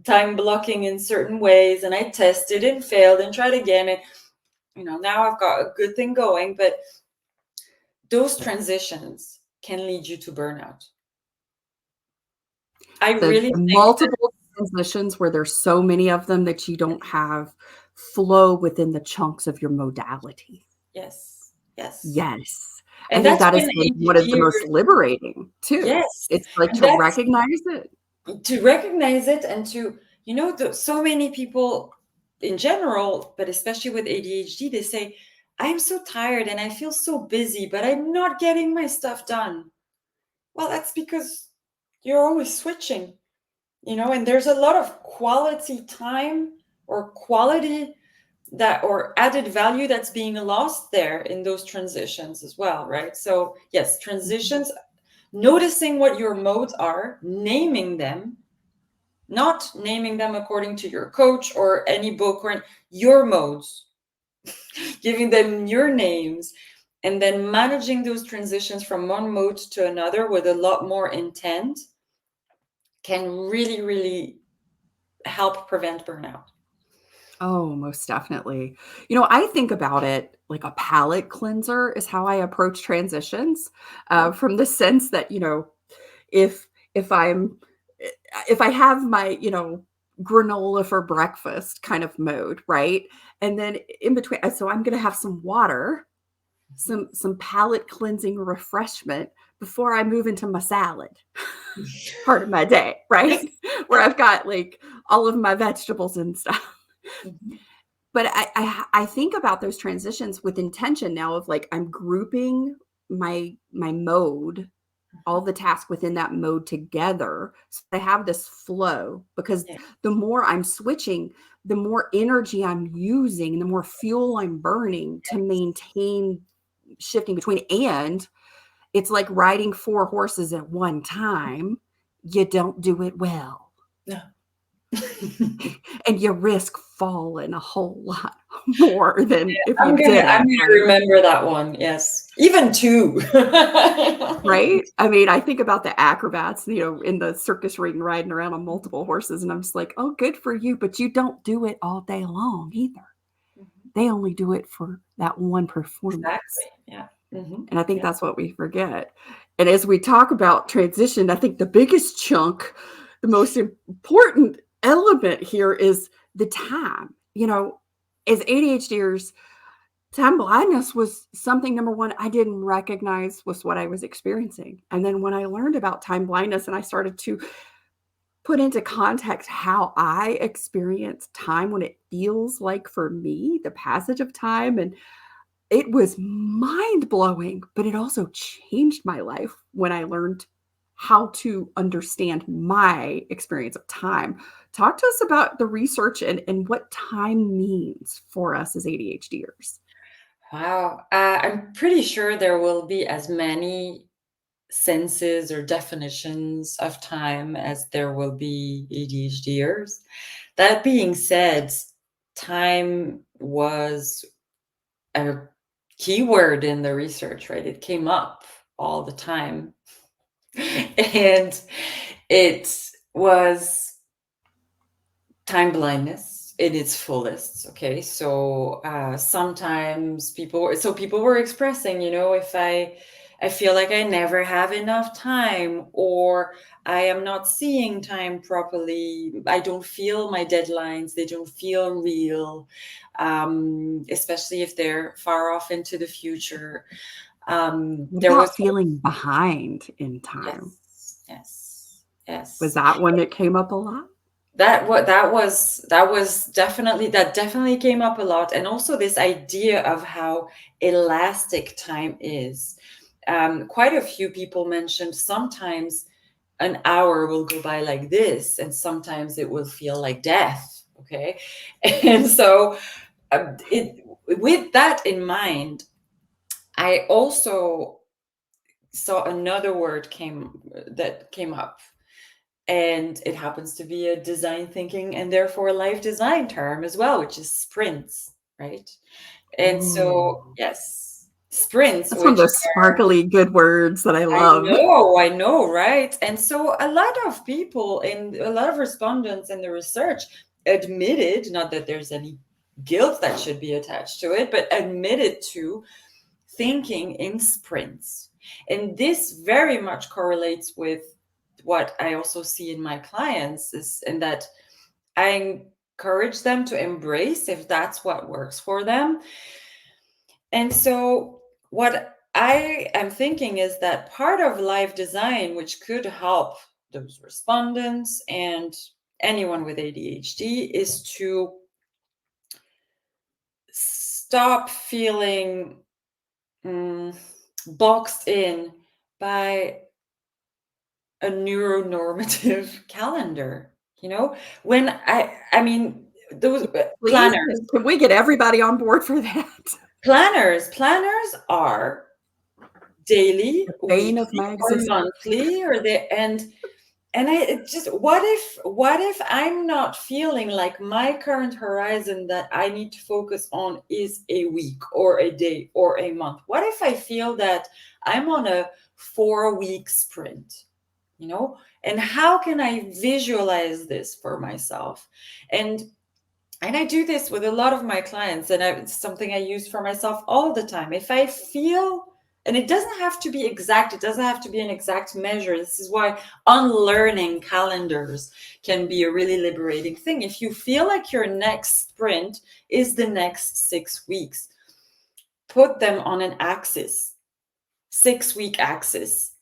C: time blocking in certain ways and I tested and failed and tried again. And, now I've got a good thing going. But those transitions can lead you to burnout. I
A: The
C: really think that,
A: multiple transitions where there's so many of them that you don't have flow within the chunks of your modality.
C: yes, yes.
A: Yes. I
C: And
A: think
C: that's
A: that is
C: when
A: like one of the
C: ADHD,
A: most liberating too.
C: yes.
A: It's like
C: And
A: to
C: that's
A: recognize it.
C: to recognize it and to, so many people in general, but especially with ADHD, they say, I'm so tired and I feel so busy, but I'm not getting my stuff done. Well, that's because you're always switching, and there's a lot of quality time or quality or added value that's being lost there in those transitions as well, right? So yes, transitions, noticing what your modes are, naming them, not naming them according to your coach or any book, or your modes, giving them your names, and then managing those transitions from one mode to another with a lot more intent can really, really help prevent burnout.
A: Oh, most definitely. I think about it like a palate cleanser is how I approach transitions,
C: Yeah.
A: from the sense that, if if I'm if I have my, granola for breakfast kind of mode, right? And then in between, so I'm gonna have some water, some palate cleansing refreshment before I move into my salad part of my day, right? Where I've got like all of my vegetables and stuff.
C: Mhm.
A: But I think about those transitions with intention now of like I'm grouping my mode, all the tasks within that mode together, so I have this flow, because
C: Yeah.
A: the more I'm switching, the more energy I'm using, the more fuel I'm burning to maintain shifting between. And it's like riding 4 horses at one time. You don't do it well.
C: No,
A: and you risk falling a whole lot more than if you
C: I'm
A: didn't,
C: gonna
A: right?
C: remember that one. Yes, even two.
A: Right? I mean, I think about the acrobats, in the circus ring riding around on multiple horses, and I'm just like, "Oh, good for you," but you don't do it all day long either. They only do it for that one performance.
C: Exactly. Yeah. Hmm.
A: And I think
C: Yeah.
A: that's what we forget. And as we talk about transition, I think the biggest chunk, the most important element here is the time. As ADHDers, time blindness was something, number one, I didn't recognize was what I was experiencing. And then when I learned about time blindness and I started to put into context how I experience time when it feels like for me, the passage of time, and it was mind-blowing, but it also changed my life when I learned how to understand my experience of time. Talk to us about the research and what time means for us as ADHDers.
C: Wow. I'm pretty sure there will be as many senses or definitions of time as there will be ADHDers. That being said, time was a keyword in the research, right? It came up all the time. And it was time blindness in its fullest. Okay, so sometimes people were expressing, if I feel like I never have enough time, or I am not seeing time properly, I don't feel my deadlines, they don't feel real, especially if they're far off into the future.
A: What
C: There was
A: about feeling behind in time?
C: Yes, yes,
A: Was
C: yes.
A: that one that came up a lot?
C: That definitely came up a lot, and also this idea of how elastic time is. Quite a few people mentioned sometimes an hour will go by like this, and sometimes it will feel like death. Okay, and so with that in mind, I also saw another word that came up, and it happens to be a design thinking and therefore a life design term as well, which is sprints, right? And so,
A: Ooh,
C: yes, sprints,
A: that's one of
C: which
A: those sparkly good words that I love.
C: I know, right? And so a lot of people and a lot of respondents in the research admitted, not that there's any guilt that should be attached to it, but admitted to thinking in sprints. And this very much correlates with what I also see in my clients is, and that I encourage them to embrace if that's what works for them. And so what I am thinking is that part of life design, which could help those respondents and anyone with ADHD, is to stop feeling boxed in by a neuronormative calendar. When I mean those
A: Please,
C: planners
A: can we get everybody on board for that?
C: planners are daily,
A: The bane of
C: weekly,
A: my
C: or
A: existence.
C: monthly, or they and I it just what if I'm not feeling like my current horizon that I need to focus on is a week or a day or a month? What if I feel that I'm on a 4-week sprint? And how can I visualize this for myself? And I do this with a lot of my clients, and it's something I use for myself all the time. If I feel, and it doesn't have to be exact, it doesn't have to be an exact measure. This is why unlearning calendars can be a really liberating thing. If you feel like your next sprint is the next 6 weeks, put them on an axis, 6-week axis,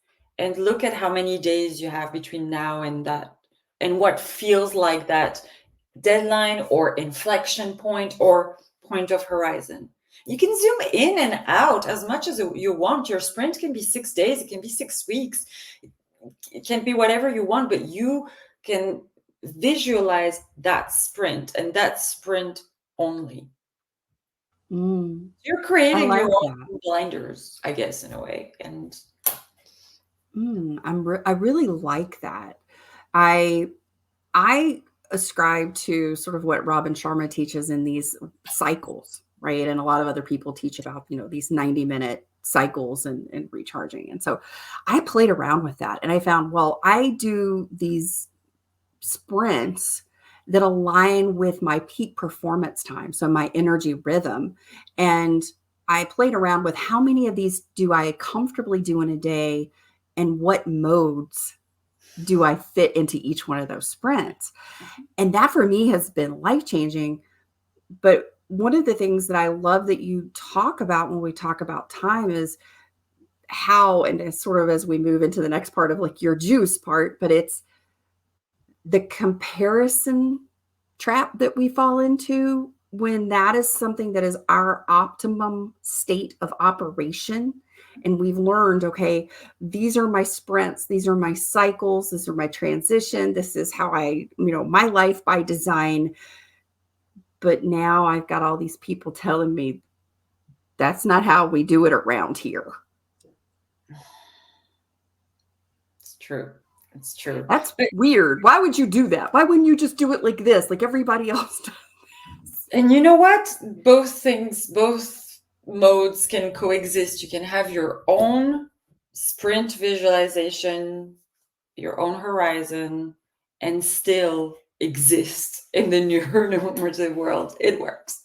C: and look at how many days you have between now and that, and what feels like that deadline or inflection point or point of horizon. You can zoom in and out as much as you want. Your sprint can be 6 days, it can be 6 weeks, it can be whatever you want, but you can visualize that sprint and that sprint only.
A: Mm,
C: You're
A: I
C: creating your
A: like that.
C: own blinders, I guess, in a way. And
A: I really like that. I I ascribe to sort of what Robin Sharma teaches in these cycles, right? And a lot of other people teach about, these 90-minute cycles and recharging. And so I played around with that and I found, well, I do these sprints that align with my peak performance time, so my energy rhythm. And I played around with how many of these do I comfortably do in a day and what modes do I fit into each one of those sprints. And that for me has been life-changing. But one of the things that I love that you talk about when we talk about time is how, and it's sort of as we move into the next part of like your juice part, but it's the comparison trap that we fall into when that is something that is our optimum state of operation. And we've learned, okay, these are my sprints, these are my cycles, these are my transition, this is how I, my life by design. But now I've got all these people telling me that's not how we do it around here.
C: It's true. It's true.
A: That's weird. Why would you do that? Why wouldn't you just do it like this, like everybody else does?
C: And you know what? Both modes can coexist. You can have your own sprint visualization, your own horizon, and still exist in the neuronormative world. It works.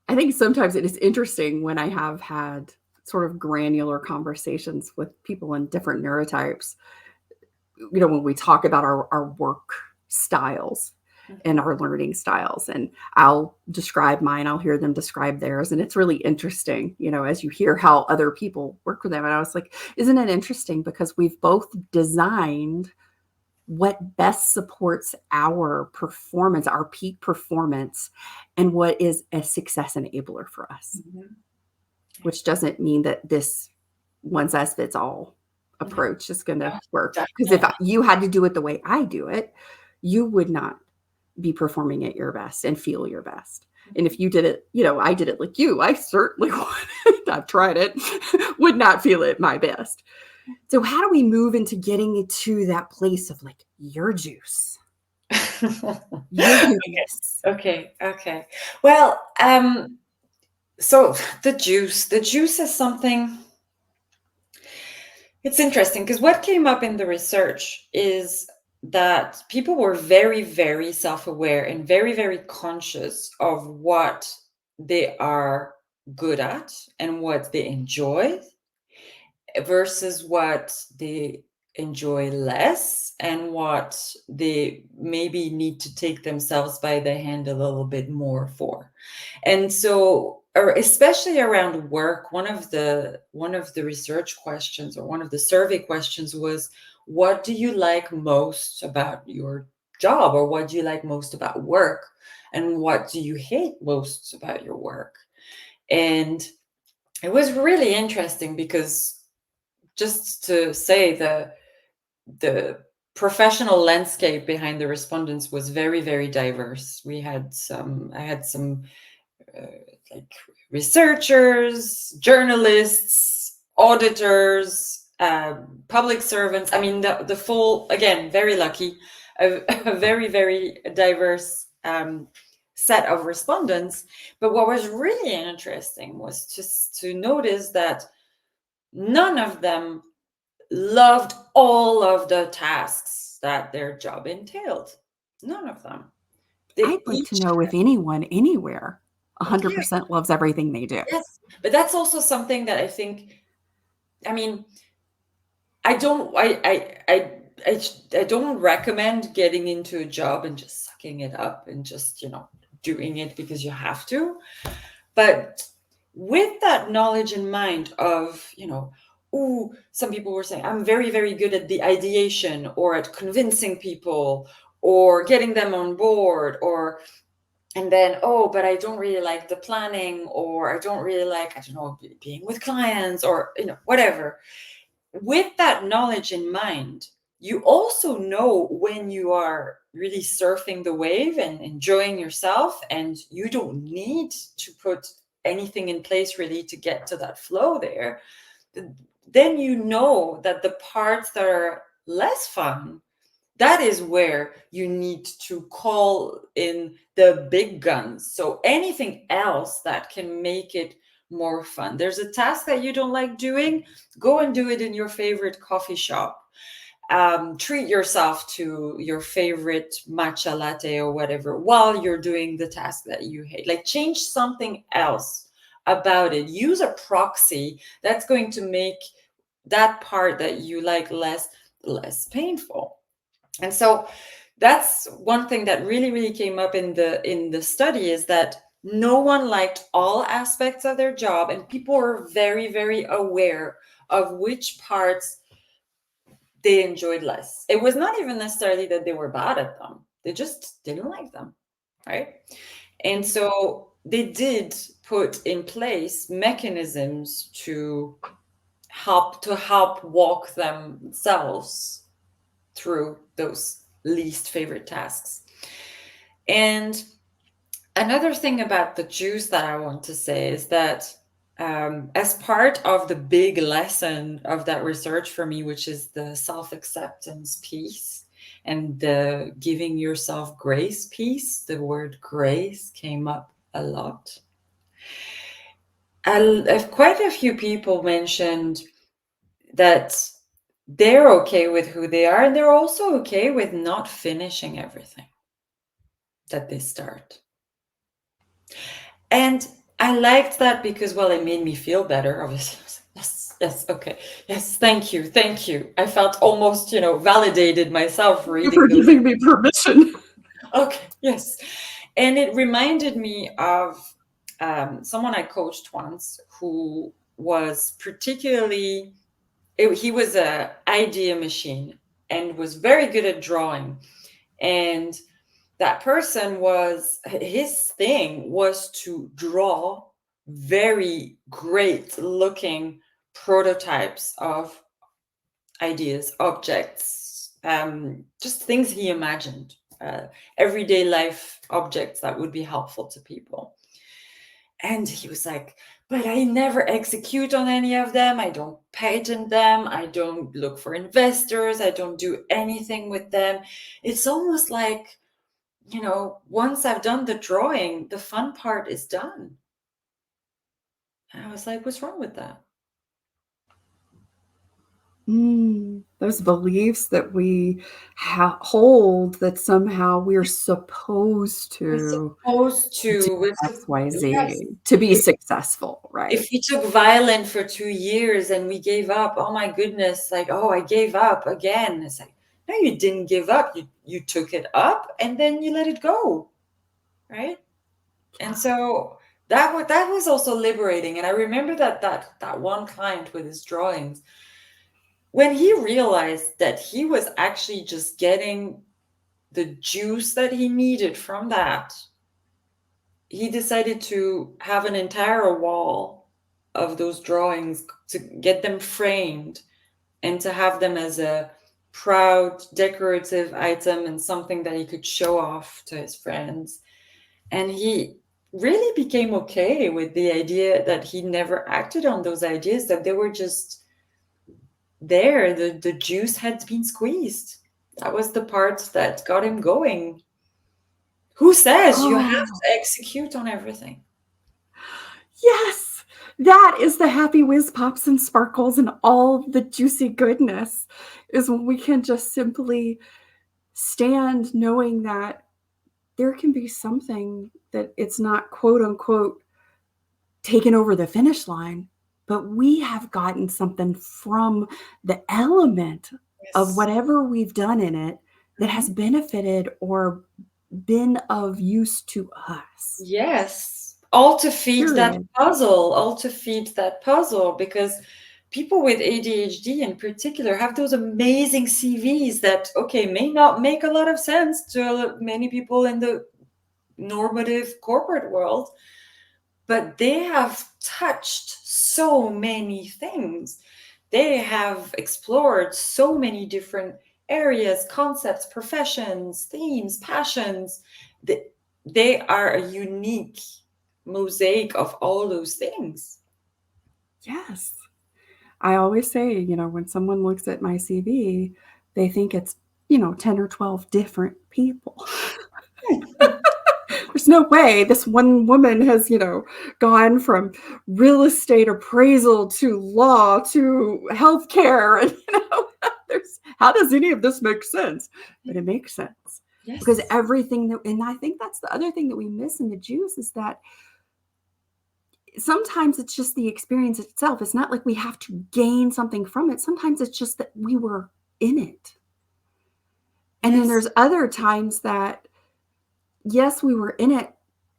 A: I think sometimes it is interesting when I have had sort of granular conversations with people in different neurotypes, when we talk about our work styles and our learning styles, and I'll describe mine, I'll hear them describe theirs. And it's really interesting, as you hear how other people work with them. And I was like, isn't it interesting? Because we've both designed what best supports our performance, our peak performance, and what is a success enabler for us, which doesn't mean that this one size fits all approach is going to work. Because if you had to do it the way I do it, you would not be performing at your best and feel your best. And if you did it, I did it like you, I certainly would, I've tried it, would not feel it my best. So how do we move into getting to that place of like your juice?
C: Okay. Well, so the juice is something, it's interesting because what came up in the research is that people were very, very self-aware and very, very conscious of what they are good at and what they enjoy versus what they enjoy less and what they maybe need to take themselves by the hand a little bit more for. And so, especially around work, one of the research questions or one of the survey questions was, what do you like most about your job, or what do you like most about work, and what do you hate most about your work? And it was really interesting because, just to say, the professional landscape behind the respondents was very, very diverse. I had some like researchers, journalists, auditors, public servants. I mean, the full, again, very lucky, a very, very diverse set of respondents. But what was really interesting was just to notice that none of them loved all of the tasks that their job entailed. None of them.
A: I'd like to know if anyone anywhere 100% loves everything they do.
C: Yes, but that's also something that I think, I mean, I don't recommend getting into a job and just sucking it up and just, doing it because you have to. But with that knowledge in mind of, some people were saying, I'm very, very good at the ideation or at convincing people or getting them on board, and then, but I don't really like the planning, or I don't really like, being with clients, or, whatever. With that knowledge in mind, you also know when you are really surfing the wave and enjoying yourself, and you don't need to put anything in place really to get to that flow there. Then you know that the parts that are less fun, that is where you need to call in the big guns. So anything else that can make it more fun. There's a task that you don't like doing, go and do it in your favorite coffee shop. Treat yourself to your favorite matcha latte or whatever while you're doing the task that you hate. Like, change something else about it. Use a proxy that's going to make that part that you like less painful. And so that's one thing that really came up in the study, is that no one liked all aspects of their job, and people were very aware of which parts they enjoyed less. It was not even necessarily that they were bad at them, they just didn't like them, right? And so they did put in place mechanisms to help walk themselves through those least favorite tasks. And another thing about the juice that I want to say is that, as part of the big lesson of that research for me, which is the self-acceptance piece and the giving yourself grace piece, the word grace came up a lot. Quite a few people mentioned that they're okay with who they are, and they're also okay with not finishing everything that they start. And I liked that because, well, it made me feel better, obviously. Yes, okay. Yes, thank you. I felt almost, validated myself reading
A: You were
C: those.
A: giving me permission.
C: Okay, yes. And it reminded me of someone I coached once who was particularly, he was an idea machine and was very good at drawing. And that person his thing was to draw very great looking prototypes of ideas, objects, just things he imagined, everyday life objects that would be helpful to people. And he was like, but I never execute on any of them. I don't patent them. I don't look for investors. I don't do anything with them. It's almost like, once I've done the drawing, the fun part is done. And I was like, what's wrong with that?
A: Those beliefs that we hold, that somehow we're supposed to do XYZ
C: Yes.
A: to be successful, right?
C: If we took violin for 2 years and we gave up, oh my goodness, like, oh, I gave up again. It's like, no, you didn't give up. You took it up and then you let it go, right? And so that was also liberating. And I remember that one client with his drawings, when he realized that he was actually just getting the juice that he needed from that, he decided to have an entire wall of those drawings, to get them framed and to have them as a proud decorative item and something that he could show off to his friends. And he really became okay with the idea that he never acted on those ideas, that they were just there. The juice had been squeezed. That was the part that got him going. Who says you have to execute on everything?
A: Yes, that is the happy whiz pops and sparkles and all the juicy goodness, is when we can just simply stand knowing that there can be something that it's not quote unquote taken over the finish line, but we have gotten something from the element of whatever we've done in it that has benefited or been of use to us.
C: Yes. All to feed that puzzle, because people with ADHD in particular have those amazing CVs that, okay, may not make a lot of sense to many people in the normative corporate world, but they have touched so many things. They have explored so many different areas, concepts, professions, themes, passions. They are a unique mosaic of all those things.
A: Yes. I always say, when someone looks at my CV, they think it's 10 or 12 different people. There's no way this one woman has, gone from real estate appraisal to law to healthcare. And, how does any of this make sense? But it makes sense.
C: Yes.
A: Because and I think that's the other thing that we miss in the juice is that sometimes it's just the experience itself. It's not like we have to gain something from it. Sometimes it's just that we were in it. And then there's other times that, yes, we were in it,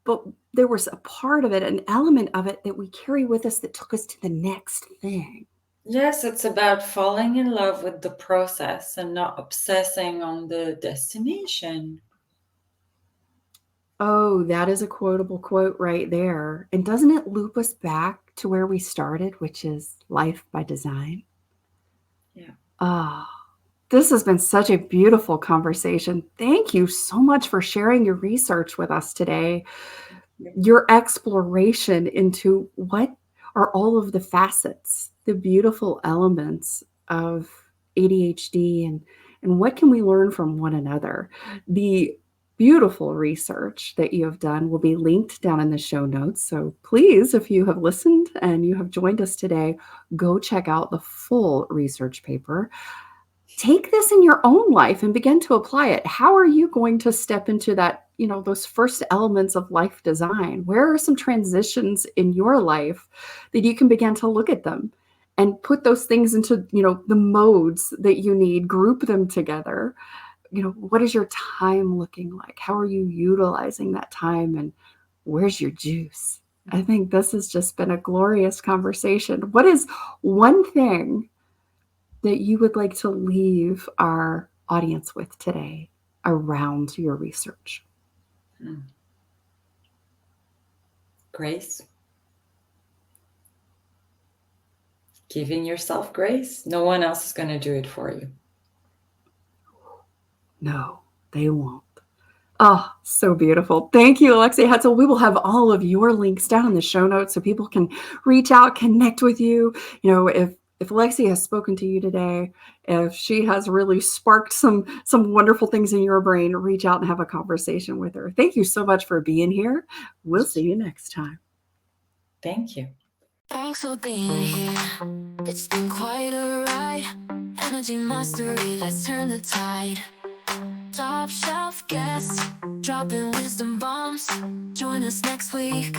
A: but there was a part of it, an element of it that we carry with us that took us to the next thing.
C: Yes, it's about falling in love with the process and not obsessing on the destination.
A: Oh, that is a quotable quote right there. And doesn't it loop us back to where we started, which is life by design?
C: Yeah.
A: This has been such a beautiful conversation. Thank you so much for sharing your research with us today. Your exploration into what are all of the facets, the beautiful elements of ADHD, and what can we learn from one another. The beautiful research that you have done will be linked down in the show notes. So please, if you have listened and you have joined us today, go check out the full research paper. Take this in your own life and begin to apply it. How are you going to step into that, those first elements of life design? Where are some transitions in your life that you can begin to look at them and put those things into, the modes that you need, group them together? What is your time looking like? How are you utilizing that time? And where's your juice? I think this has just been a glorious conversation. What is one thing that you would like to leave our audience with today around your research?
C: Grace. Giving yourself grace. No one else is going to do it for you.
A: No, they won't. Oh, so beautiful. Thank you, Alexia Hetzel. We will have all of your links down in the show notes so people can reach out, connect with you. If Alexia has spoken to you today, if she has really sparked some wonderful things in your brain, reach out and have a conversation with her. Thank you so much for being here. We'll see you next time.
C: Thank you.
B: Thanks for being here. It's been quite a ride. Energy mastery, let's turn the tide. Top shelf guests, dropping wisdom bombs. Join us next week.